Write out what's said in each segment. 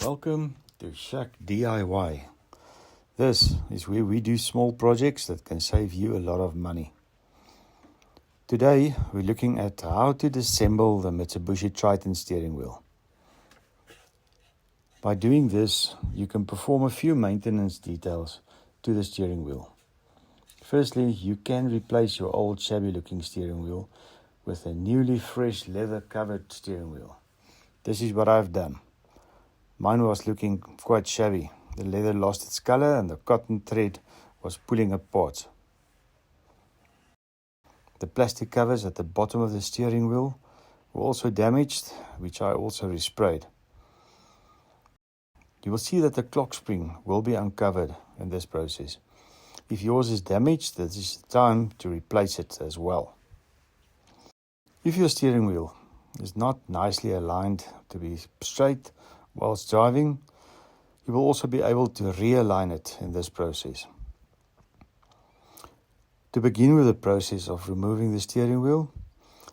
Welcome to Shack DIY. This is where we do small projects that can save you a lot of money. Today we're looking at how to disassemble the Mitsubishi Triton steering wheel. By doing this, you can perform a few maintenance details to the steering wheel. Firstly, you can replace your old shabby looking steering wheel with a newly fresh leather covered steering wheel. This is what I've done. Mine was looking quite shabby. The leather lost its color and the cotton thread was pulling apart. The plastic covers at the bottom of the steering wheel were also damaged, which I also resprayed. You will see that the clock spring will be uncovered in this process. If yours is damaged, this is the time to replace it as well. If your steering wheel is not nicely aligned to be straight whilst driving, you will also be able to realign it in this process. To begin with the process of removing the steering wheel,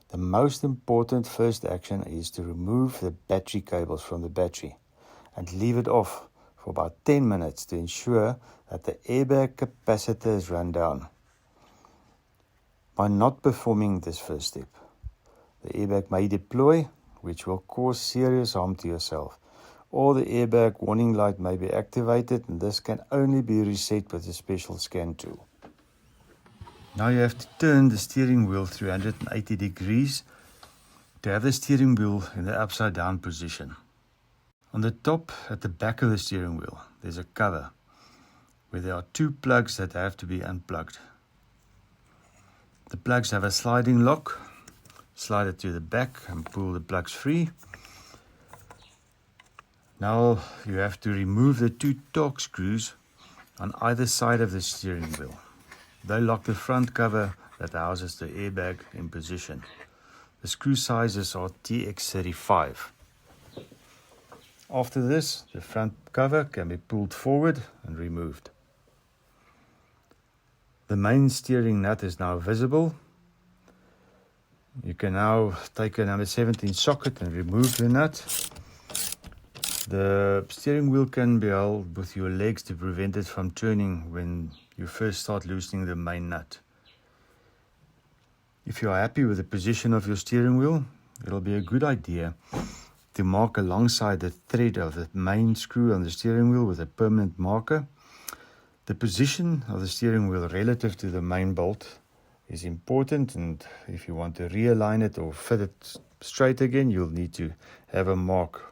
the most important first action is to remove the battery cables from the battery and leave it off for about 10 minutes to ensure that the airbag capacitor is run down. By not performing this first step, the airbag may deploy, which will cause serious harm to yourself, or the airbag warning light may be activated, and this can only be reset with a special scan tool. Now you have to turn the steering wheel 380 degrees to have the steering wheel in the upside down position. On the top, at the back of the steering wheel, there's a cover where there are two plugs that have to be unplugged. The plugs have a sliding lock. Slide it to the back and pull the plugs free. Now you have to remove the two torque screws on either side of the steering wheel. They lock the front cover that houses the airbag in position. The screw sizes are TX35. After this, the front cover can be pulled forward and removed. The main steering nut is now visible. You can now take a number 17 socket and remove the nut. The steering wheel can be held with your legs to prevent it from turning when you first start loosening the main nut. If you are happy with the position of your steering wheel, it will be a good idea to mark alongside the thread of the main screw on the steering wheel with a permanent marker. The position of the steering wheel relative to the main bolt is important, and if you want to realign it or fit it straight again, you'll need to have a mark.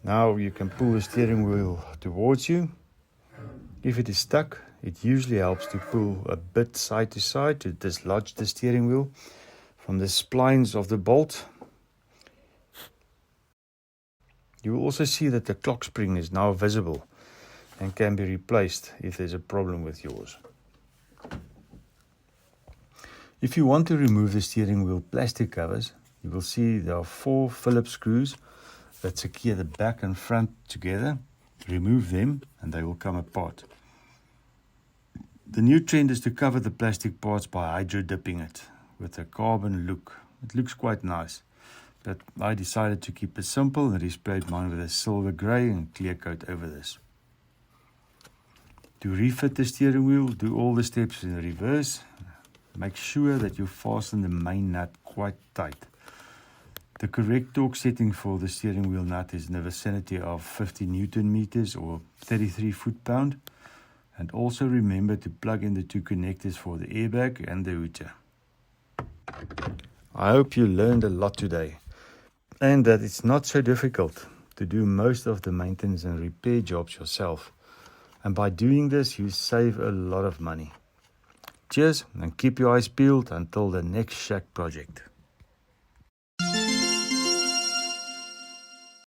Now you can pull the steering wheel towards you. If it is stuck, it usually helps to pull a bit side to side to dislodge the steering wheel from the splines of the bolt. You will also see that the clock spring is now visible and can be replaced if there's a problem with yours. If you want to remove the steering wheel plastic covers, you will see there are 4 Phillips screws that secure the back and front together. Remove them and they will come apart. The new trend is to cover the plastic parts by hydro dipping it with a carbon look. It looks quite nice, but I decided to keep it simple and resprayed mine with a silver grey and clear coat over this. To refit the steering wheel, do all the steps in reverse. Make sure that you fasten the main nut quite tight. The correct torque setting for the steering wheel nut is in the vicinity of 50 Newton meters or 33 foot-pound. And also remember to plug in the 2 connectors for the airbag and the hooter. I hope you learned a lot today, and that it's not so difficult to do most of the maintenance and repair jobs yourself. And by doing this, you save a lot of money. Cheers, and keep your eyes peeled until the next Shack project.